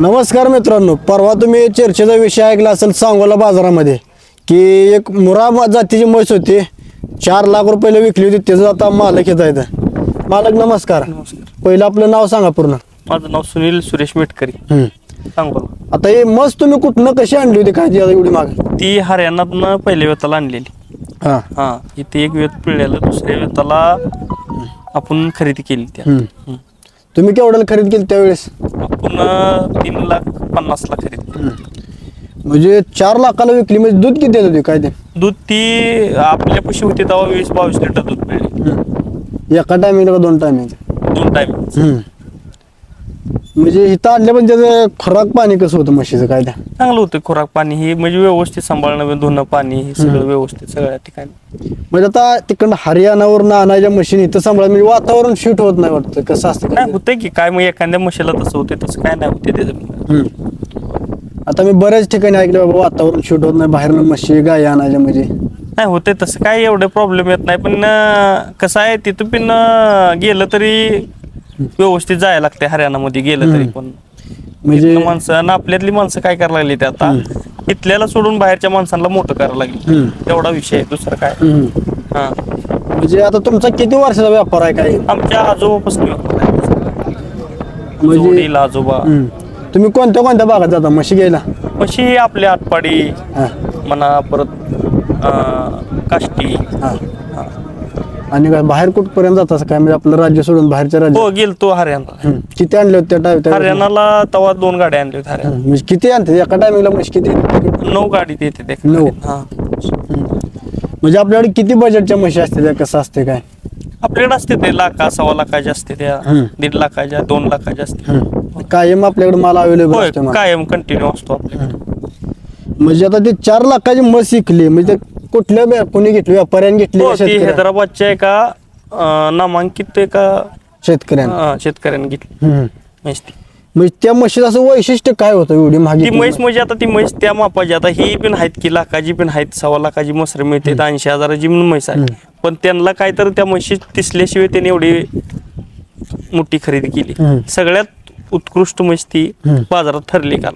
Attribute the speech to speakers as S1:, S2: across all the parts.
S1: नमस्कार मित्रांनो, परवा तुम्ही चर्चेचा विषय ऐकला असेल सांगोला बाजारामध्ये की एक मुरा जातीची म्हैस होती, 4 लाख रुपयाला विकली होती. त्याचं आता मालक येत आहेत. मालक नमस्कार. पहिलं आपलं नाव सांगा पूर्ण.
S2: माझं नाव सुनील सुरेश मेटकरी, सांगोला.
S1: आता हे म्हस तुम्ही कुठनं कशी आणली होती काय एवढी माग?
S2: ती हरियाणातनं पहिल्या वेताला आणलेली.
S1: हा
S2: हा, इथे एक वेत पिळलेलं, दुसऱ्या वेताला आपण खरेदी केली. त्या
S1: तुम्ही केवढ्याला खरेदी केली त्यावेळेस?
S2: आपण 3,50,000 खरेदी केली.
S1: म्हणजे 4 लाखाला विकली, म्हणजे दूध किती देत होती काय ते?
S2: दूध ती आपल्यापाशी होती तेव्हा 20-22 लिटर दूध पिळली.
S1: एका टायमिंगला का 2 टायमिंग?
S2: 2 टाइम.
S1: म्हणजे इथं आणल्या पण त्याचं खुराक पाणी कसं होतं म्हशीचं काय?
S2: चांगलं होतं खुराक पाणी हे, म्हणजे व्यवस्थित सांभाळणं, धुणं पाणी हे सगळं व्यवस्थित सगळ्या ठिकाणी.
S1: म्हणजे आता तिकडं हरियाणावरून आणायच्या मशीन इथं सांभाळ, म्हणजे वातावरण शूट होत नाही वाटतं, कसं असतं
S2: नाही होतंय की काय, मग एखाद्या म्हशीला तसं होते तसं काय नाही होते त्याचं.
S1: आता मी बऱ्याच ठिकाणी ऐकलं बाबा वातावरण शूट होत नाही, बाहेरनं म्हशी गाय आणायच्या म्हणजे.
S2: नाही होते तसं काय एवढे प्रॉब्लेम येत नाही, पण कसं आहे तिथं पण गेलं तरी व्यवस्थित जायला लागते. हरियाणामध्ये गेलं तरी पण
S1: म्हणजे
S2: माणसं आणि आपल्यातली माणसं काय करायला लागली ते आता इथल्याला सोडून बाहेरच्या माणसांना मोठं करायला लागली. एवढा विषय आहे, दुसरं काय. हा,
S1: म्हणजे आता तुमचा किती वर्षाचा व्यापार आहे काय?
S2: आमच्या आजोबापासून
S1: म्हणजे
S2: वडील आजोबा.
S1: तुम्ही कोणत्या कोणत्या भागात जाता म्हशी घ्यायला?
S2: म्हशी आपल्या आटपाडी
S1: हा
S2: म्हणा, परत काष्टी.
S1: हा. आणि काय बाहेर कुठपर्यंत जात असं काय, म्हणजे आपलं राज्य सोडून बाहेरच्या
S2: हो,
S1: राज्यात?
S2: गेलतो हरियाणा.
S1: किती आणले होते त्या
S2: हरियाणाला तेव्हा 2 गाड्या आणल्या होत्या हरियाणा.
S1: म्हणजे किती आणते एका टायमिंगला म्हशी किती?
S2: 9 गाडी येते ते.
S1: 9.
S2: हा,
S1: म्हणजे आपल्याकडे किती बजेटच्या म्हशी असते त्या, कसं असते काय?
S2: आपल्याकडे असते ते 1,00,000 1,15,000 असते त्या, 1.5 लाखाच्या 2 लाखाच्या असते.
S1: कायम आपल्याकडे माल अवेलेबल
S2: होय,
S1: असतो मला.
S2: कायम कंटिन्यू असतो आपल्याकडे.
S1: म्हणजे आता ते 4 लाखाची म्हस विकली, म्हणजे कुठल्या कोणी घेतली? व्यापाऱ्याने घेतली
S2: हो,
S1: का
S2: ती
S1: शेतकऱ्या?
S2: हैदराबादच्या एका नामांकित एका
S1: शेतकऱ्याने.
S2: शेतकऱ्याने घेतली म्हैस. ती
S1: म्हणजे त्या म्हशीचं असं वैशिष्ट्य काय होतं एवढी महागी?
S2: म्हैस म्हणजे आता ती म्हैस त्या मापाची, आता ही पण आहेत की लाखाची पण आहेत, 1.25 लाखाची मसर मिळते, 80,000ची म्हैस आहे. पण त्यांना काय तर त्या म्हशी दिसल्याशिवाय त्यांनी एवढी मोठी खरेदी केली. सगळ्यात उत्कृष्ट म्हैस ती बाजारात ठरली काल.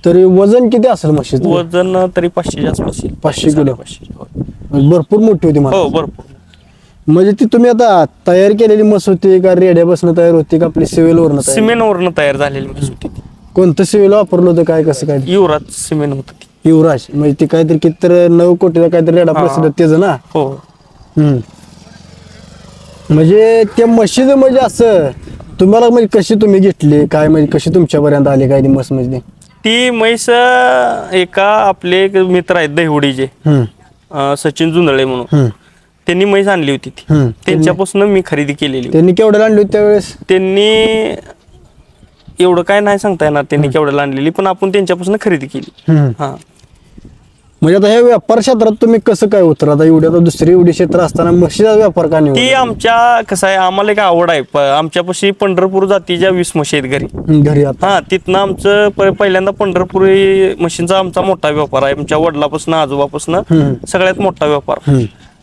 S1: तरी वजन किती असेल म्हशीचं?
S2: वजन तरी 500च्या आसपास येईल.
S1: 500 किलो.
S2: 500.
S1: म्हणजे भरपूर मोठी होती मला.
S2: हो, भरपूर.
S1: म्हणजे ती तुम्ही आता तयार केलेली म्हस होती का रेड्यापासून तयार होती का आपली सिव्हिल वरनं?
S2: सिमेंटवरनं तयार झालेली म्हैस होती ती.
S1: कोणतं सिव्हिल वापरलं होतं काय, कसं काय?
S2: युवराज सिमेंट होत ती.
S1: युवराज. म्हणजे ती काहीतरी किती 9 कोटीला काहीतरी रेडा प्रसिद्ध त्याचं ना?
S2: हो.
S1: म्हणजे त्या म्हशीचं म्हणजे असं तुम्हाला म्हणजे कशी तुम्ही घेतली काय, म्हणजे कशी तुमच्यापर्यंत आली काय ती म्हस? म्हणजे
S2: ती म्हैस एका आपले एक मित्र आहेत दहिवडीचे, सचिन जुंदळे म्हणून, त्यांनी म्हैस आणली होती ती. त्यांच्यापासून मी खरेदी केलेली.
S1: त्यांनी केवढ्याला आणली होती त्यावेळेस?
S2: त्यांनी एवढं काय नाही सांगता येणार त्यांनी केवढ्याला आणलेली, पण आपण त्यांच्यापासून खरेदी केली. हा,
S1: म्हणजे आता ह्या व्यापार क्षेत्रात तुम्ही कसं काय उतर? आता एवढी आता दुसरी एवढी क्षेत्र असताना म्हशीचा व्यापार का
S2: ती आमच्या कसं आहे, आम्हाला एक आवड आहे. आमच्यापाशी पंढरपूर जातीच्या 20 म्हशी आहेत घरी.
S1: घरी आता?
S2: हा, तिथनं आमचं पहिल्यांदा पंढरपुरी म्हशींचा आमचा मोठा व्यापार आहे. आमच्या वडिलापासून आजोबापासून सगळ्यात मोठा व्यापार.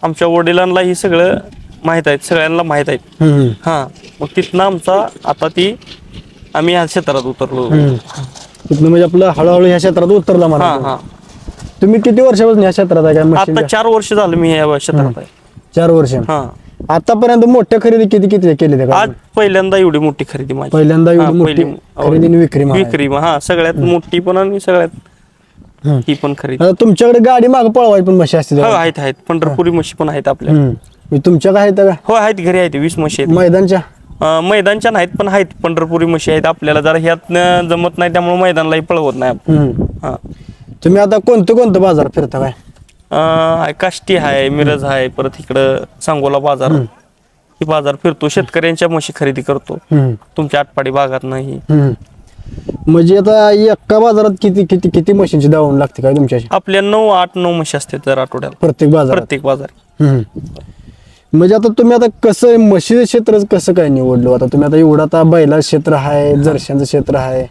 S2: आमच्या वडिलांना ही सगळं माहित आहेत, सगळ्यांना माहित आहेत. हा, मग तिथनं आमचा आता ती आम्ही ह्या क्षेत्रात उतरलो.
S1: तिथनं म्हणजे आपलं हळूहळू ह्या क्षेत्रात उतरला मला.
S2: हा.
S1: तुम्ही किती वर्षापासून ह्या क्षेत्रात आहे काय?
S2: आता 4 वर्ष झालं मी या क्षेत्रात आहे.
S1: 4 वर्ष.
S2: हा,
S1: आतापर्यंत मोठ्या खरेदी किती किती केली?
S2: आज पहिल्यांदा एवढी मोठी खरेदी माझी.
S1: पहिल्यांदा एवढी मोठी खरेदी आणि विक्री
S2: हा, सगळ्यात मोठी पण आणि सगळ्यात ही पण खरेदी.
S1: आता तुमच्याकडे गाडी मागे पळवायची पण म्हशी असते?
S2: हो, आहेत. पंढरपुरी म्हशी पण आहेत आपल्या.
S1: तुमच्या काय आहेत का?
S2: हो, आहेत घरी आहेत. 20 म्हशी आहेत. मैदानच्या नाहीत पण आहेत. पंढरपुरी म्हशी आहेत. आपल्याला जरा ह्यात जमत नाही त्यामुळे मैदानलाही पळवत नाही आपण. हा,
S1: तुम्ही आता कोणतं बाजार फिरता काय?
S2: काष्टी आहे, मिरज आहे, परत इकडं सांगोला बाजार, ही बाजार फिरतो. शेतकऱ्यांच्या म्हशी खरेदी करतो तुमच्या आटपाडी भागात नाही.
S1: म्हणजे आता एका बाजारात किती किती किती म्हशींची दावण लागते काय तुमच्या?
S2: आपल्या 8-9 म्हशी असतात दर आठवड्याला
S1: प्रत्येक
S2: बाजार.
S1: म्हणजे आता तुम्ही आता कसं म्हशीचं क्षेत्र कसं काय निवडलं? आता तुम्ही आता एवढं आता बैला क्षेत्र आहे, जर्शांचं क्षेत्र आहे,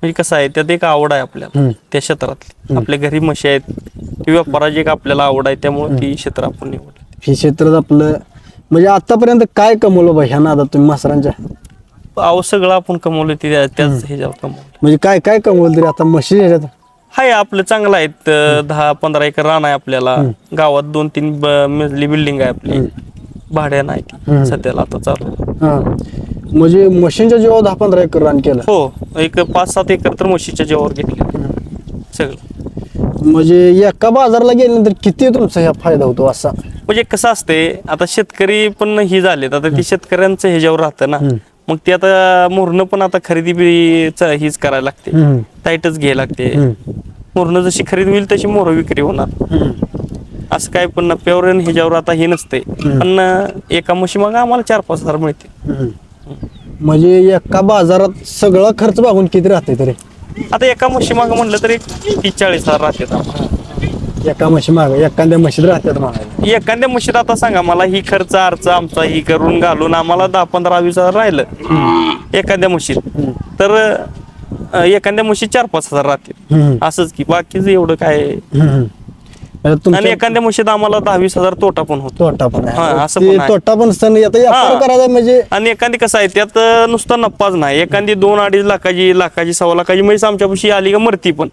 S2: म्हणजे कसं आहे त्यात एक आवड आहे आपल्याला त्या क्षेत्रातली. आपल्या घरी म्हशी आहेत, ती व्यापाराची एक आपल्याला आवड आहे, त्यामुळे ती क्षेत्र आपण निवडलं.
S1: हे क्षेत्र आपलं म्हणजे आतापर्यंत काय कमवलं बा ह्या नादात तुम्ही मासरांच्या?
S2: अहो सगळं आपण कमवलं ते त्याच ह्याच्यावर कमवलं.
S1: म्हणजे काय काय कमवलं तरी आता म्हशी ह्याच्यात?
S2: हाय आपलं चांगलं आहेत 10-15 एकर रान आहे आपल्याला. गावात 2-3 मजली बिल्डिंग आहे आपली. भाड्या नाही ती सध्याला आता चालू.
S1: हा, म्हणजे म्हशींच्या जेव्हा 10-15 एकर रान केलं.
S2: हो, एक 5-7 एकर तर म्हशीच्या जेवावर घेतले सगळं.
S1: म्हणजे एका बाजारला गेल्यानंतर किती तुमचा ह्या फायदा होतो असा?
S2: म्हणजे कसं असते आता शेतकरी पण ही झालेत, आता ती शेतकऱ्यांचं ह्याच्यावर राहतं ना. मग ते आता मोरणं पण आता खरेदी हीच करायला लागते, टाईटच घ्यायला लागते. मोरणं जशी खरेदी होईल तशी मोहर विक्री होणार. असं काय पण प्युअर ह्याच्यावर आता हे नसते. पण एका म्हशी मग आम्हाला 4-5 हजार मिळते.
S1: म्हणजे एका बाजारात सगळा खर्च बघून किती राहते तरी?
S2: आता एका म्हशी मागं म्हणलं तरी 30-40 हजार राहतात आम्हाला.
S1: एका म्हशी माग एखाद्या म्हशीत राहतात म्हणायला.
S2: एखाद्या म्हशीत आता सांगा मला ही खर्च आमचा ही करून घालून आम्हाला 10-15-20 हजार राहिलं एखाद्या म्हशीत, तर एखाद्या म्हशीत 4-5 हजार राहतील. असंच की बाकीच एवढं काय. आणि एखाद्या म्हशीत आम्हाला 10-20 हजार तोटा पण होतो.
S1: तोटा पण आहे.
S2: हा, असं
S1: ते
S2: पण आहे.
S1: तोटा पण सण आता व्यापार करायचा म्हणजे.
S2: आणि एखादी कसं आहे त्यात नुसता नफाच नाही. एखादी 2-2.5 लाखाची 1.25 लाखाची म्हैस आमच्यापाशी आली का मरती पण,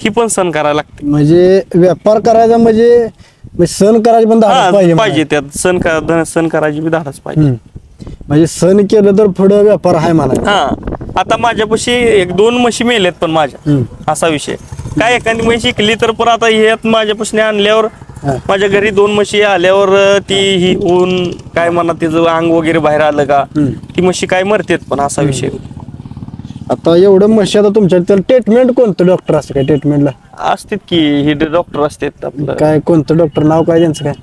S2: ही पण सण करायला लागते.
S1: म्हणजे व्यापार करायचा म्हणजे सण करायचे पण धाडस
S2: पाहिजे त्यात सण करायची बी धाडस पाहिजे.
S1: म्हणजे सण केलं तर पुढे व्यापार आहे मला.
S2: हा, आता माझ्यापाशी 1-2 म्हशी मेलेत पण माझ्या, असा विषय काय. एखादी म्हशी शिकली तर पण आता ह्यात माझ्यापासून आणल्यावर माझ्या घरी 2 म्हशी आल्यावर ती ही होऊन काय म्हणा तिचं अंग वगैरे बाहेर आलं का ती म्हशी काय मरतेत पण, असा विषय.
S1: आता एवढं म्हशी आता तुमच्या ट्रीटमेंट कोणतं डॉक्टर असतं काय ट्रीटमेंटला?
S2: असतात की हे डॉक्टर असतात आपलं.
S1: काय कोणतं डॉक्टर नाव काय त्यांचं काय?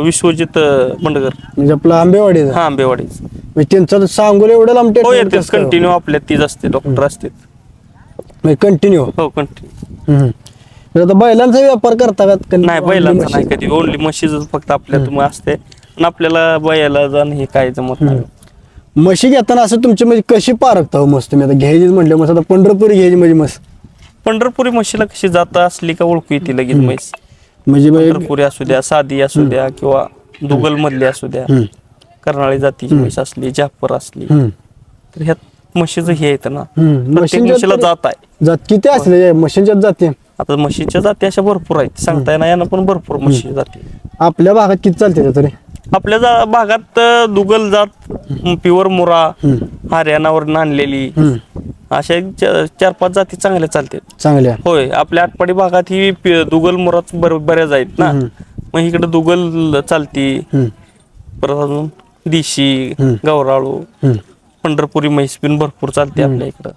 S2: विश्वजित बंडगर.
S1: म्हणजे आपलं आंबेवाडी?
S2: हा, आंबेवाडीच.
S1: त्यांचं सांगोल एवढं लांब
S2: हो, येते कंटिन्यू आपल्यात तीच असते, डॉक्टर असतात
S1: कंटिन्यू.
S2: हो, कंटिन्यू.
S1: आता बैलांचा व्यापार करता का?
S2: नाही, बैलांचा नाही कधी. ओनली म्हशीच फक्त आपल्यात असते. आणि आपल्याला बैला जाण हे काय जमत नाही.
S1: म्हशी घेताना असं तुमची म्हणजे कशी पारखता हो मस्त? तुम्ही आता घ्यायची म्हणले मस्त, आता पंढरपुरी घ्यायची म्हणजे मस्त.
S2: पंढरपुरी म्हशीला कशी जात असली का ओळखू येते लगेच म्हैस.
S1: म्हणजे
S2: पंढरपुरी असू द्या, साधी असू द्या, किंवा दुगल मधली असू द्या, कर्नाळी जातीची म्हैस असली, जाफर असली, तर ह्यात म्हशीचं हे येतं ना. प्रत्येक म्हशीला जात आहे.
S1: जात किती असले म्हशींच्या जाती? आता
S2: म्हशीच्या जाती अशा भरपूर आहेत, सांगता येणार यांना पण भरपूर म्हशी जाती.
S1: आपल्या भागात किती चालते तरी?
S2: आपल्या भागात दुगल जात, प्युअर मुरा, हरियाणावरून आणलेली, अशा 4-5 जाती चांगल्या चालतात.
S1: चांगल्या
S2: होय, आपल्या आटपाडी भागात ही दुगल मुराच बऱ्याच आहेत ना. मग इकडे दुगल चालती, परत अजून देशी, गवराळू, पंढरपुरी म्हैस पण भरपूर चालते आपल्या इकडं.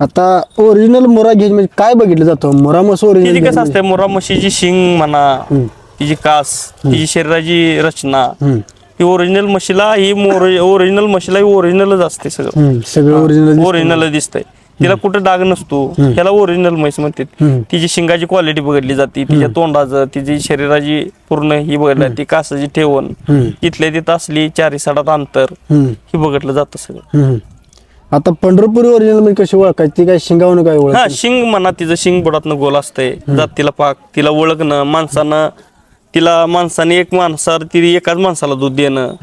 S1: आता ओरिजिनल मुरा घ्यायची म्हणजे काय बघितलं जातं? मुरा म्हस ओरिजिनल
S2: कसं असते, मुरा म्हशीची शिंग म्हणा, तिची कास, तिची शरीराची रचना, ही ओरिजिनल म्हशीला ओरिजिनल म्हशीला ओरिजिनलच असते. सगळं ओरिजिनल दिसतंय. तिला कुठं डाग नसतो. ह्याला ओरिजिनल म्हैस म्हणतात. तिची शिंगाची क्वालिटी बघितली जाते, तिच्या तोंडाचं, तिची शरीराची पूर्ण ही बघितली जाते, कासाची ठेवण, तिथल्या तिथं असली 4 साडात अंतर, ही बघितलं जातं सगळं.
S1: आता पंढरपुरी ओरिजिनल म्हणजे कशी ओळखायची? ती काय शिंगावून काय ओळख?
S2: हा, शिंग म्हणा, तिचं शिंग बुडातनं गोल असतंय. जातीला पाक, तिला ओळखणं, माणसाने एक माणसाला ती एकाच माणसाला दूध देणं,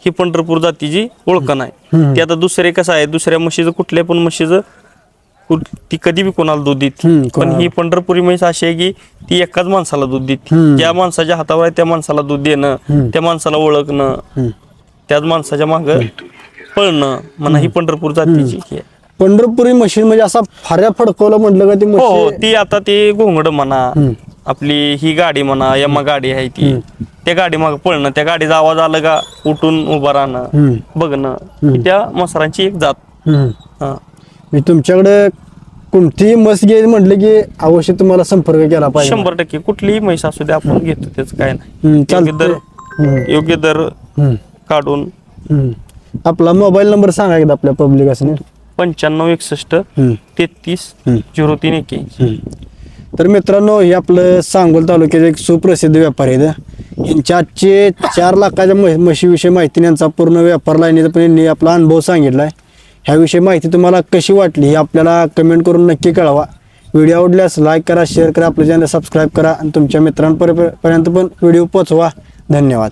S2: ही पंढरपूर जातीची ओळखण आहे. ती आता दुसरे कसं आहे, दुसऱ्या म्हशीचं कुठल्या पण म्हशीचं ती कधी बी कोणाला दूध देते, पण ही पंढरपुरी म्हैस अशी आहे की ती एकाच माणसाला दूध देते. ज्या माणसाच्या हातावर आहे त्या माणसाला दूध देणं, त्या माणसाला ओळखणं, त्याच माणसाच्या मागं पळणं म्हणा, ही पंढरपूर जातीची.
S1: पंढरपुरी मशीन म्हणजे असा फाऱ्या फडकवलं म्हटलं का ती?
S2: हो, ती आता ती घोंगड म्हणा, आपली ही गाडी म्हणा, यमा गाडी आहे ती, त्या गाडी मागे पळणं, त्या गाडीचा आवाज आला का उठून उभं राहणं, बघणं, त्या मसरांची एक जात.
S1: मी तुमच्याकडे कोणतीही म्हस घ्यायची म्हटलं की अवश्य तुम्हाला संपर्क केला पाहिजे.
S2: 100% कुठलीही म्हैस असू द्या आपण घेतो, त्याचं काय नाही. योग्य दर काढून.
S1: आपला मोबाईल नंबर सांगा एकदा आपल्या पब्लिक असणे.
S2: 9561 33 0381.
S1: तर मित्रांनो, हे आपलं सांगोल तालुक्याचे एक सुप्रसिद्ध व्यापारी आहेत. यांच्या आजचे 4 लाखाच्या म्हशीविषयी माहिती, यांचा पूर्ण व्यापार लाईनीचा पण यांनी आपला अनुभव सांगितलाय. ह्याविषयी माहिती तुम्हाला कशी वाटली हे आपल्याला कमेंट करून नक्की कळवा. व्हिडिओ आवडल्यास लाईक करा, शेअर करा, आपलं चॅनल सबस्क्राईब करा आणि तुमच्या मित्रांपर्यंत पण व्हिडिओ पोहोचवा. धन्यवाद.